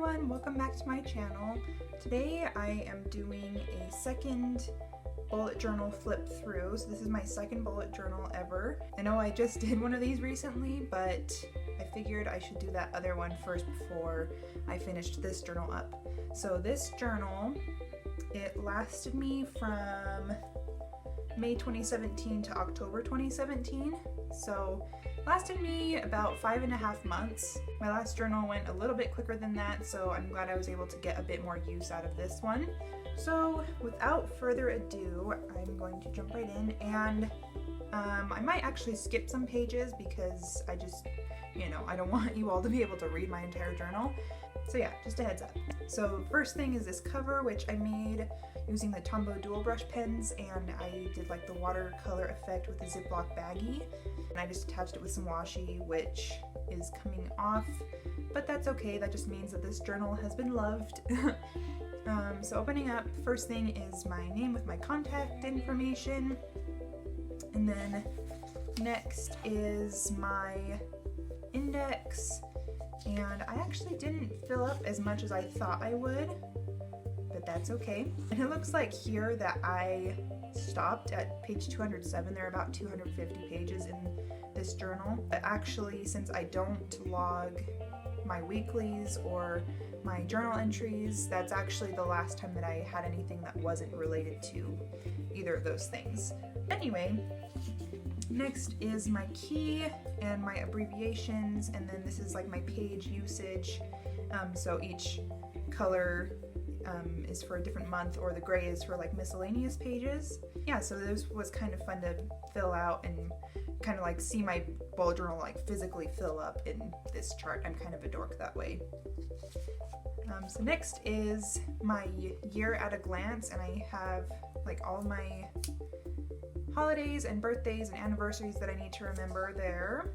everyone, welcome back to my channel. Today I am doing a second bullet journal flip through. So this is my second bullet journal ever. I know I just did one of these recently, but I figured I should do that other one first before I finished this journal up. So this journal, it lasted me from May 2017 to October 2017. So lasted me about 5.5 months. My last journal went a little bit quicker than that, so I'm glad I was able to get a bit more use out of this one. So without further ado, I'm going to jump right in, and I might actually skip some pages because I just, I don't want you all to be able to read my entire journal. So yeah, just a heads up. So first thing is this cover, which I made using the Tombow dual brush pens, and I did like the watercolor effect with a Ziploc baggie, and I just attached it with some washi, which is coming off, but that's okay. That just means that this journal has been loved. So opening up, first thing is my name with my contact information, and then next is my index, and I actually didn't fill up as much as I thought I would, but that's okay. And it looks like here that I stopped at page 207. There are about 250 pages in this journal, but actually, since I don't log my weeklies or my journal entries, that's actually the last time that I had anything that wasn't related to either of those things. Anyway, next is my key and my abbreviations, and then this is like my page usage. So each color is for a different month, or the gray is for like miscellaneous pages. Yeah, so this was kind of fun to fill out and kind of like see my bullet journal like physically fill up in this chart. I'm kind of a dork that way. So next is my year at a glance, and I have like all my holidays and birthdays and anniversaries that I need to remember there.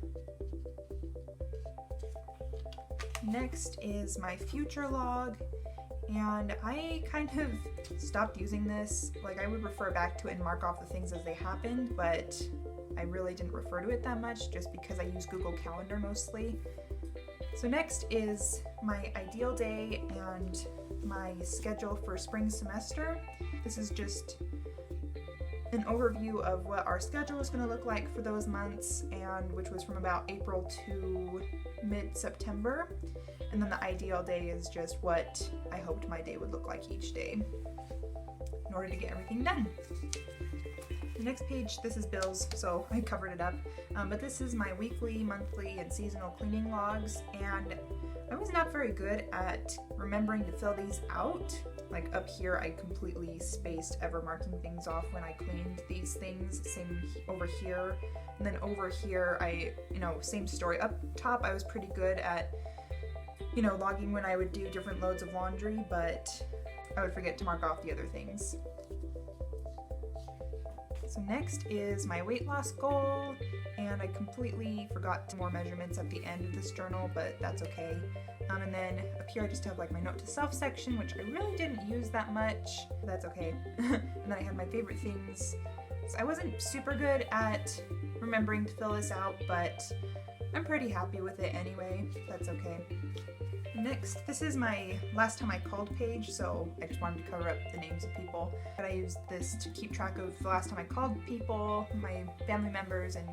Next is my future log, and I kind of stopped using this. Like, I would refer back to it and mark off the things as they happened, but I really didn't refer to it that much just because I use Google Calendar mostly. So next is my ideal day and my schedule for spring semester. This is just an overview of what our schedule is going to look like for those months, and which was from about April to mid-September. And then the ideal day is just what I hoped my day would look like each day in order to get everything done. The next page, this is bills, so I covered it up, but this is my weekly, monthly, and seasonal cleaning logs, and I was not very good at remembering to fill these out. Like up here, I completely spaced ever marking things off when I cleaned these things. Same over here, and then over here, same story. Up top, I was pretty good at, logging when I would do different loads of laundry, but I would forget to mark off the other things. So next is my weight loss goal, and I completely forgot more measurements at the end of this journal, but that's okay. And then up here I just have like my note to self section, which I really didn't use that much. That's okay. And then I had my favorite things. So I wasn't super good at remembering to fill this out, but I'm pretty happy with it anyway. That's okay. Next, this is my last time I called page, so I just wanted to cover up the names of people. But I used this to keep track of the last time I called people, my family members and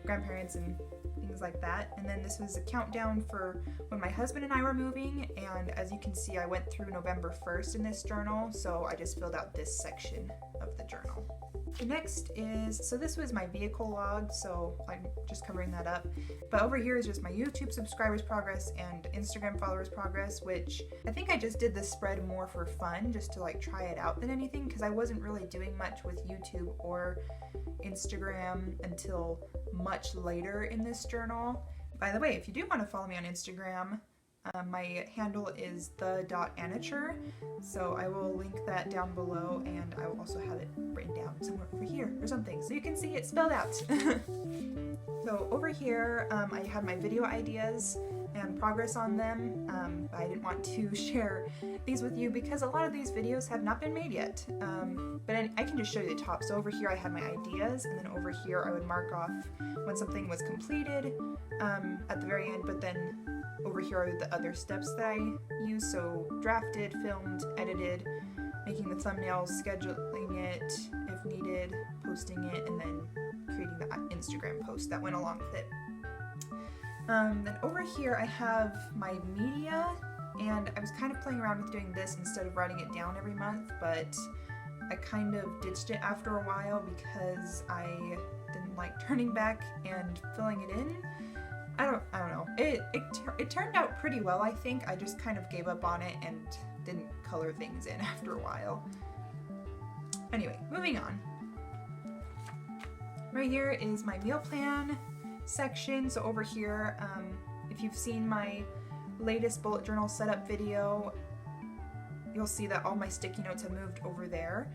grandparents and things like that. And then this was a countdown for when my husband and I were moving, and as you can see, I went through November 1st in this journal, so I just filled out this section of the journal. The next is, so this was my vehicle log, so I'm just covering that up. But over here is just my YouTube subscribers progress and Instagram followers progress, which I think I just did this spread more for fun, just to like try it out than anything, because I wasn't really doing much with YouTube or Instagram until much later in this journal. By the way, if you do want to follow me on Instagram, my handle is the.anature, so I will link that down below, and I will also have it written down somewhere over here or something so you can see it spelled out. So over here I have my video ideas. and progress on them. I didn't want to share these with you because a lot of these videos have not been made yet. But I can just show you the top. So over here I had my ideas, and then over here I would mark off when something was completed at the very end, but then over here are the other steps that I used. So drafted, filmed, edited, making the thumbnails, scheduling it if needed, posting it, and then creating the Instagram post that went along with it. Then over here I have my media, and I was kind of playing around with doing this instead of writing it down every month, but I kind of ditched it after a while because I didn't like turning back and filling it in. I don't know. It turned out pretty well, I think. I just kind of gave up on it and didn't color things in after a while. Anyway, moving on. Right here is my meal plan section. So over here, if you've seen my latest bullet journal setup video, you'll see that all my sticky notes have moved over there.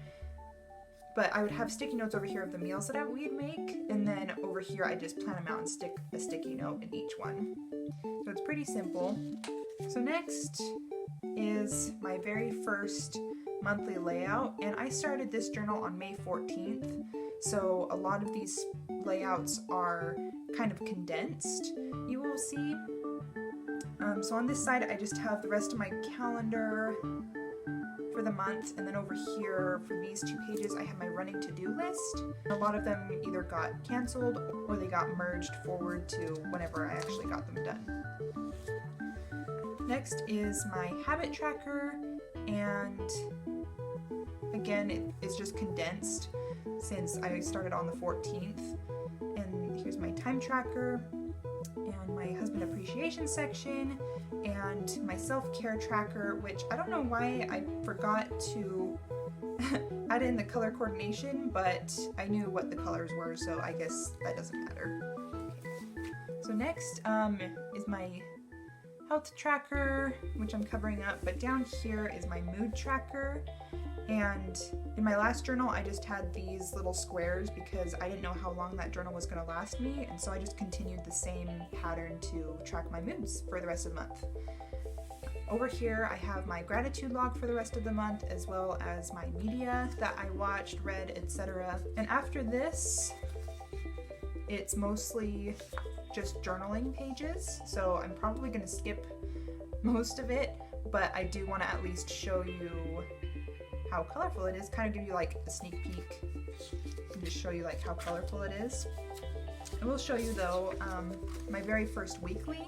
But I would have sticky notes over here of the meals that we'd make, and then over here I just plan them out and stick a sticky note in each one. So it's pretty simple. So next is my very first monthly layout, and I started this journal on May 14th. So a lot of these layouts are kind of condensed, you will see. So on this side I just have the rest of my calendar for the month, and then over here for these two pages I have my running to-do list. A lot of them either got canceled or they got merged forward to whenever I actually got them done. Next is my habit tracker, and again it is just condensed since I started on the 14th. And here's my time tracker, and my husband appreciation section, and my self-care tracker, which I don't know why I forgot to add in the color coordination, but I knew what the colors were, so I guess that doesn't matter. Okay. So next is my health tracker, which I'm covering up, but down here is my mood tracker. And in my last journal I just had these little squares because I didn't know how long that journal was going to last me, and so I just continued the same pattern to track my moods for the rest of the month. Over here I have my gratitude log for the rest of the month, as well as my media that I watched, read, etc. And after this it's mostly just journaling pages, so I'm probably going to skip most of it, but I do want to at least show you how colorful it is, kind of give you like a sneak peek and just show you like how colorful it is. I will show you though my very first weekly,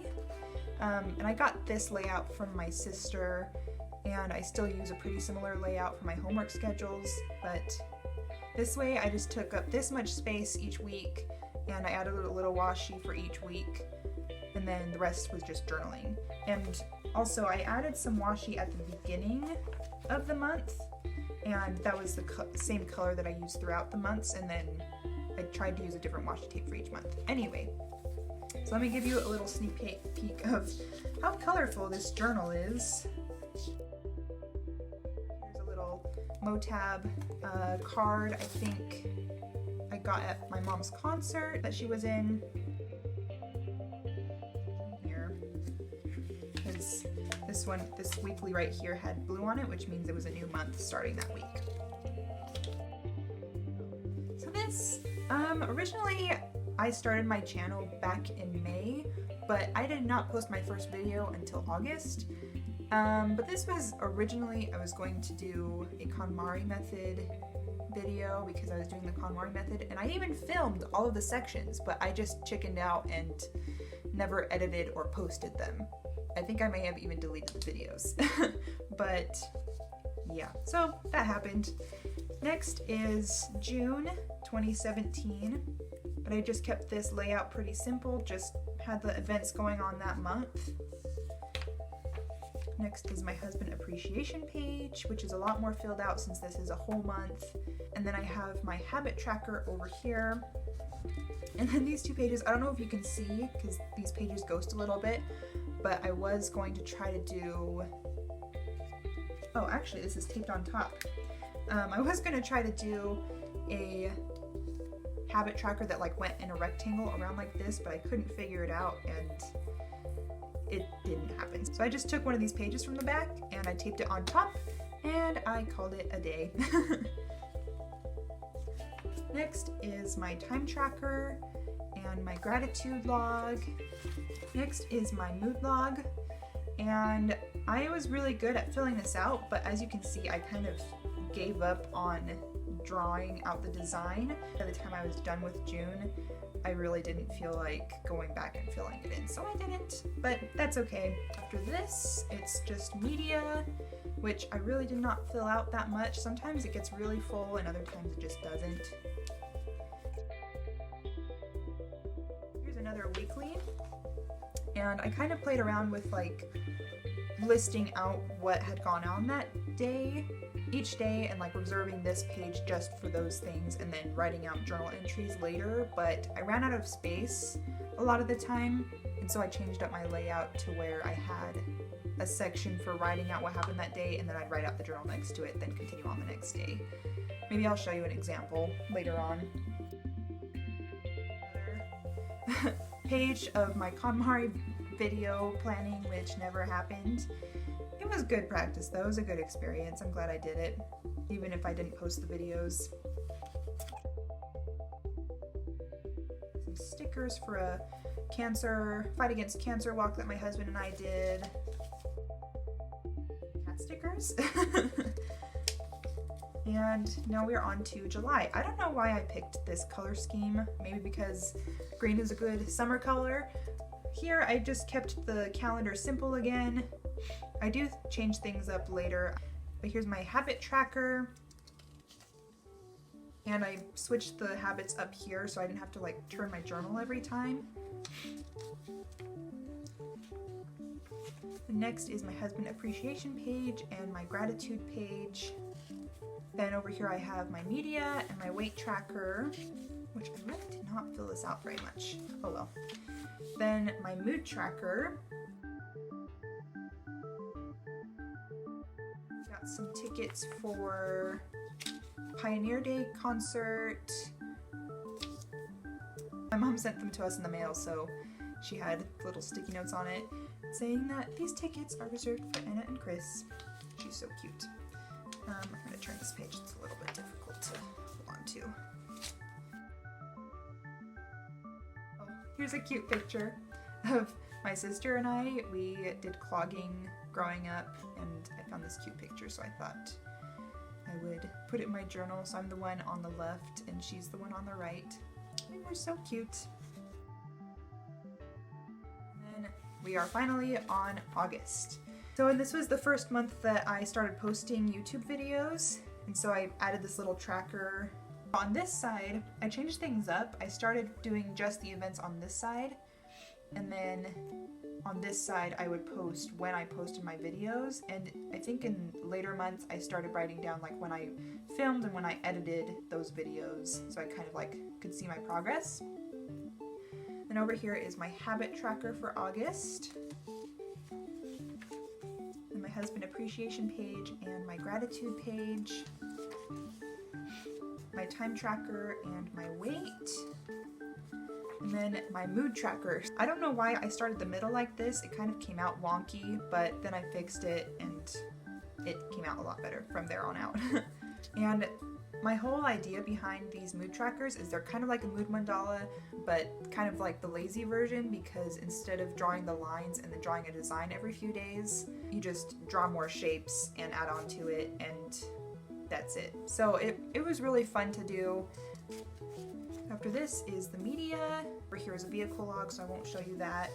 and I got this layout from my sister, and I still use a pretty similar layout for my homework schedules, but this way I just took up this much space each week, and I added a little washi for each week, and then the rest was just journaling. And also I added some washi at the beginning of the month, and that was the same color that I used throughout the months, and then I tried to use a different washi tape for each month. Anyway, so let me give you a little sneak peek of how colorful this journal is. Here's a little Motab card I think I got at my mom's concert that she was in. Here, because this weekly right here had blue on it, which means it was a new month starting that week. So this, originally I started my channel back in May, but I did not post my first video until August. But this was originally, I was going to do a KonMari method video because I was doing the KonMari method, and I even filmed all of the sections, but I just chickened out and never edited or posted them. I think I may have even deleted the videos. But yeah, so that happened. Next is June 2017, but I just kept this layout pretty simple, just had the events going on that month. Next is my husband appreciation page, which is a lot more filled out since this is a whole month. And then I have my habit tracker over here. And then these two pages, I don't know if you can see because these pages ghost a little bit, but I was going to try to do, oh actually this is taped on top. I was going to try to do a habit tracker that like went in a rectangle around like this, but I couldn't figure it out and it didn't happen. So I just took one of these pages from the back and I taped it on top and I called it a day. Next is my time tracker and my gratitude log. Next is my mood log, and I was really good at filling this out, but as you can see, I kind of gave up on drawing out the design. By the time I was done with June, I really didn't feel like going back and filling it in, so I didn't, but that's okay. After this, it's just media, which I really did not fill out that much. Sometimes it gets really full and other times it just doesn't. Here's another weekly, and I kind of played around with like listing out what had gone on that day, each day, and like reserving this page just for those things and then writing out journal entries later, but I ran out of space a lot of the time, and so I changed up my layout to where I had a section for writing out what happened that day, and then I'd write out the journal next to it, then continue on the next day. Maybe I'll show you an example later on. Another page of my KonMari video planning, which never happened. It was good practice though, it was a good experience. I'm glad I did it, even if I didn't post the videos. Some stickers for a fight against cancer walk that my husband and I did. Cat stickers. And now we're on to July. I don't know why I picked this color scheme, maybe because green is a good summer color. Here I just kept the calendar simple again. I do change things up later, but here's my habit tracker. And I switched the habits up here so I didn't have to like turn my journal every time. The next is my husband appreciation page and my gratitude page. Then over here I have my media and my weight tracker, which I really did not fill this out very much. Oh well. Then my mood tracker. Got some tickets for Pioneer Day concert. My mom sent them to us in the mail, so she had little sticky notes on it saying that these tickets are reserved for Anna and Chris. She's so cute. I'm going to turn this page, it's a little bit difficult to hold on to. Oh, here's a cute picture of my sister and I. We did clogging growing up, and I found this cute picture, so I thought I would put it in my journal. So I'm the one on the left, and she's the one on the right. And we're so cute. And then we are finally on August. So this was the first month that I started posting YouTube videos, and so I added this little tracker. On this side, I changed things up. I started doing just the events on this side, and then on this side I would post when I posted my videos, and I think in later months I started writing down like when I filmed and when I edited those videos, so I kind of like could see my progress. Then over here is my habit tracker for August. My husband appreciation page and my gratitude page, my time tracker and my weight, and then my mood tracker. I don't know why I started the middle like this. It kind of came out wonky, but then I fixed it and it came out a lot better from there on out. And my whole idea behind these mood trackers is they're kind of like a mood mandala, but kind of like the lazy version, because instead of drawing the lines and then drawing a design every few days, you just draw more shapes and add on to it, and that's it. So it was really fun to do. After this is the media. Over here is a vehicle log, so I won't show you that.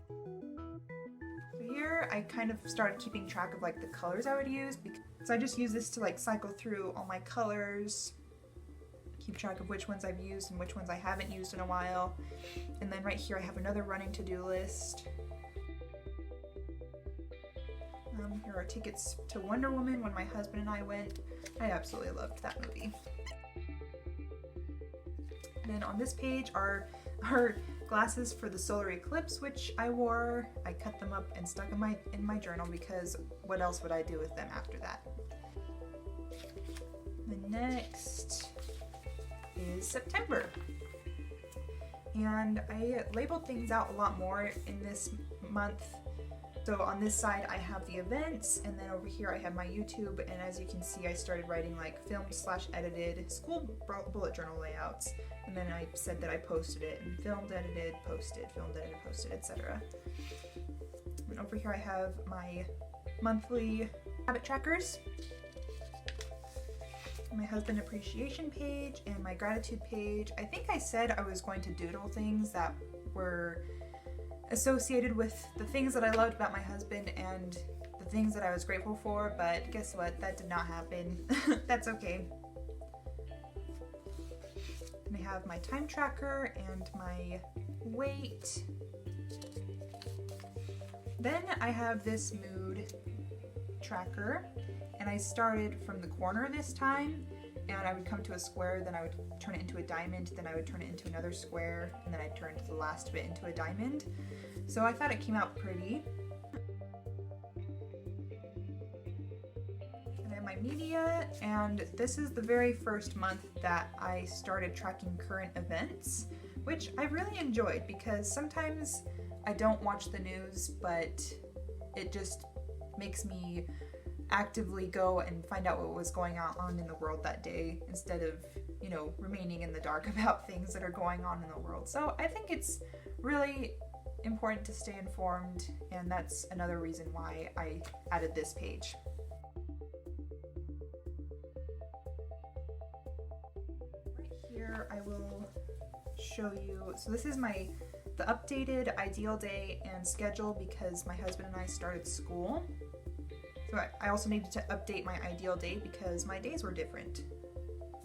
So here I kind of started keeping track of like the colors I would use, so I just use this to like cycle through all my colors, keep track of which ones I've used and which ones I haven't used in a while. And then right here I have another running to-do list. Here are tickets to Wonder Woman when my husband and I went. I absolutely loved that movie. And then on this page are our glasses for the solar eclipse, which I wore. I cut them up and stuck them in my journal, because what else would I do with them after that? The next is September. And I labeled things out a lot more in this month. So on this side I have the events, and then over here I have my YouTube, and as you can see I started writing like filmed/edited school bullet journal layouts, and then I said that I posted it, and filmed, edited, posted, etc. And over here I have my monthly habit trackers, my husband appreciation page, and my gratitude page. I think I said I was going to doodle things that were associated with the things that I loved about my husband and the things that I was grateful for, but guess what? That did not happen. That's okay. And I have my time tracker and my weight. Then I have this mood tracker, and I started from the corner this time, and I would come to a square, then I would turn it into a diamond, then I would turn it into another square, and then I'd turn the last bit into a diamond. So I thought it came out pretty. And I have my media, and this is the very first month that I started tracking current events, which I really enjoyed because sometimes I don't watch the news, but it just makes me actively go and find out what was going on in the world that day instead of, you know, remaining in the dark about things that are going on in the world. So I think it's really important to stay informed, and that's another reason why I added this page. Right here I will show you, so this is the updated ideal day and schedule because my husband and I started school. So I also needed to update my ideal day because my days were different.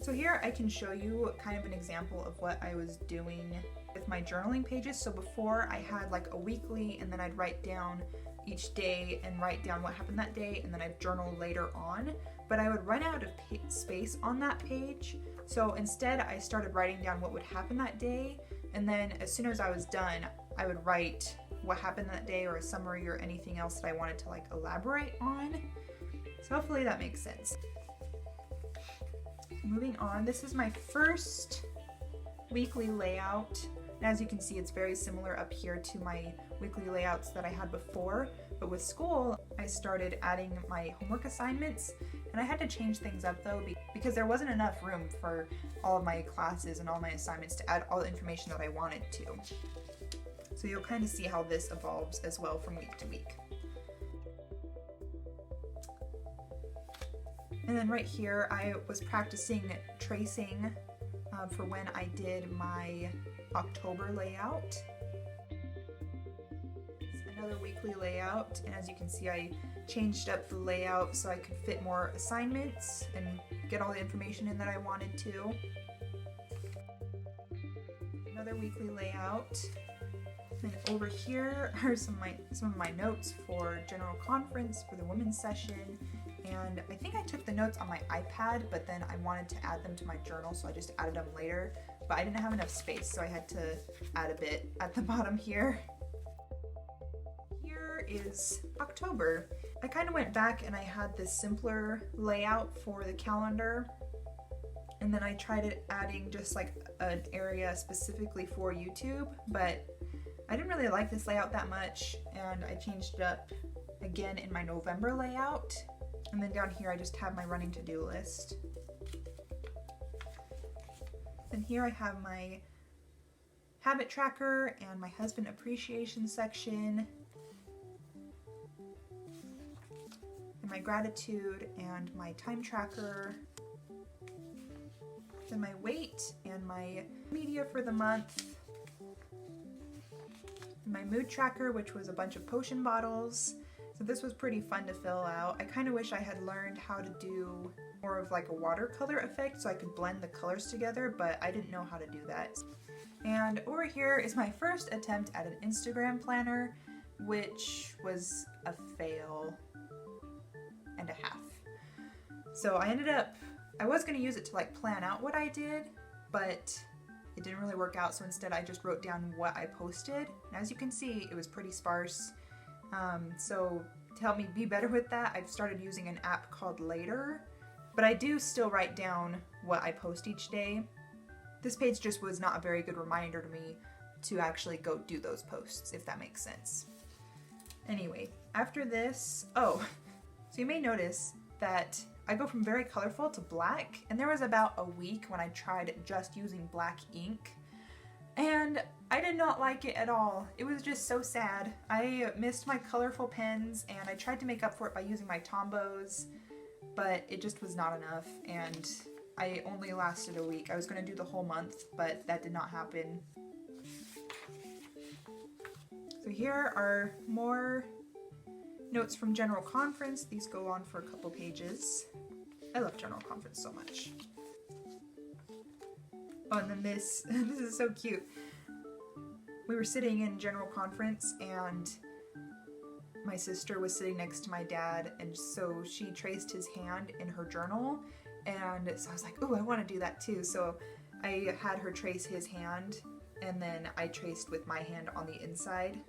So here I can show you kind of an example of what I was doing with my journaling pages. So before I had like a weekly, and then I'd write down each day and write down what happened that day, and then I'd journal later on, but I would run out of space on that page. So instead I started writing down what would happen that day, and then as soon as I was done, I would write what happened that day or a summary or anything else that I wanted to like elaborate on. So hopefully that makes sense. Moving on, this is my first weekly layout. And as you can see, it's very similar up here to my weekly layouts that I had before. But with school, I started adding my homework assignments, and I had to change things up though because there wasn't enough room for all of my classes and all my assignments to add all the information that I wanted to. So you'll kind of see how this evolves as well from week to week. And then right here, I was practicing tracing for when I did my October layout. It's another weekly layout, and as you can see, I changed up the layout so I could fit more assignments and get all the information in that I wanted to. Another weekly layout. And over here are some of my notes for general conference for the women's session, and I think I took the notes on my iPad, but then I wanted to add them to my journal, so I just added them later, but I didn't have enough space, so I had to add a bit at the bottom here. Here is October. I kind of went back and I had this simpler layout for the calendar, and then I tried adding just like an area specifically for YouTube, but I didn't really like this layout that much, and I changed it up again in my November layout. And then down here I just have my running to-do list. And here I have my habit tracker and my husband appreciation section, and my gratitude and my time tracker, then my weight and my media for the month, my mood tracker, which was a bunch of potion bottles. So this was pretty fun to fill out. I kind of wish I had learned how to do more of like a watercolor effect so I could blend the colors together, but I didn't know how to do that. And over here is my first attempt at an Instagram planner, which was a fail and a half. So I was going to use it to like plan out what I did, but it didn't really work out, so instead I just wrote down what I posted. And as you can see, it was pretty sparse. So to help me be better with that, I've started using an app called Later, but I do still write down what I post each day. this page just was not a very good reminder to me to actually go do those posts, if that makes sense. Anyway, after this, oh, so you may notice that I go from very colorful to black, and there was about a week when I tried just using black ink, and I did not like it at all. It was just so sad. I missed my colorful pens, and I tried to make up for it by using my Tombos, but it just was not enough, and I only lasted a week. I was going to do the whole month, but that did not happen. So here are more notes from General Conference. These go on for a couple pages. I love General Conference so much. Oh, and then this is so cute. We were sitting in General Conference and my sister was sitting next to my dad, and so she traced his hand in her journal, and so I was like, oh, I want to do that too. So I had her trace his hand, and then I traced with my hand on the inside.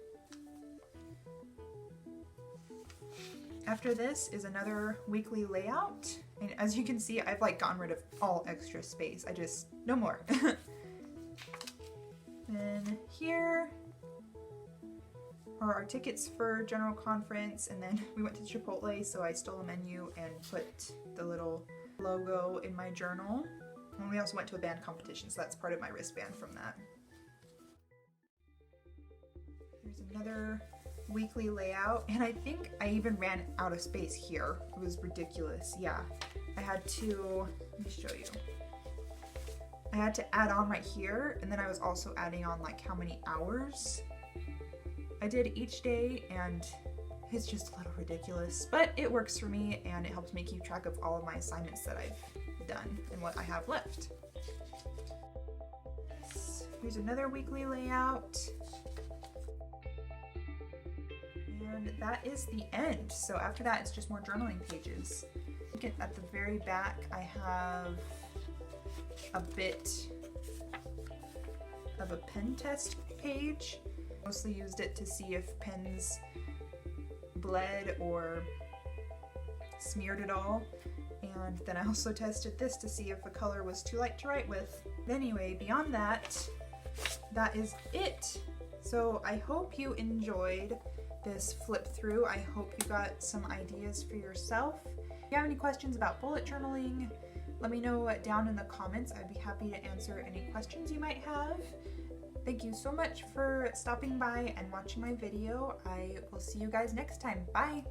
After this is another weekly layout, and as you can see, I've like gotten rid of all extra space. No more. Then here are our tickets for General Conference, and then we went to Chipotle, so I stole a menu and put the little logo in my journal. And we also went to a band competition, so that's part of my wristband from that. Here's another weekly layout, and I think I even ran out of space here. It was ridiculous. Yeah, I had to, let me show you. I had to add on right here, and then I was also adding on like how many hours I did each day, and it's just a little ridiculous, but it works for me, and it helps me keep track of all of my assignments that I've done and what I have left. Here's another weekly layout. And that is the end. So after that, it's just more journaling pages. At the very back, I have a bit of a pen test page. Mostly used it to see if pens bled or smeared at all. And then I also tested this to see if a color was too light to write with. But anyway, beyond that, that is it. So I hope you enjoyed this flip through. I hope you got some ideas for yourself. If you have any questions about bullet journaling, let me know down in the comments. I'd be happy to answer any questions you might have. Thank you so much for stopping by and watching my video. I will see you guys next time. Bye!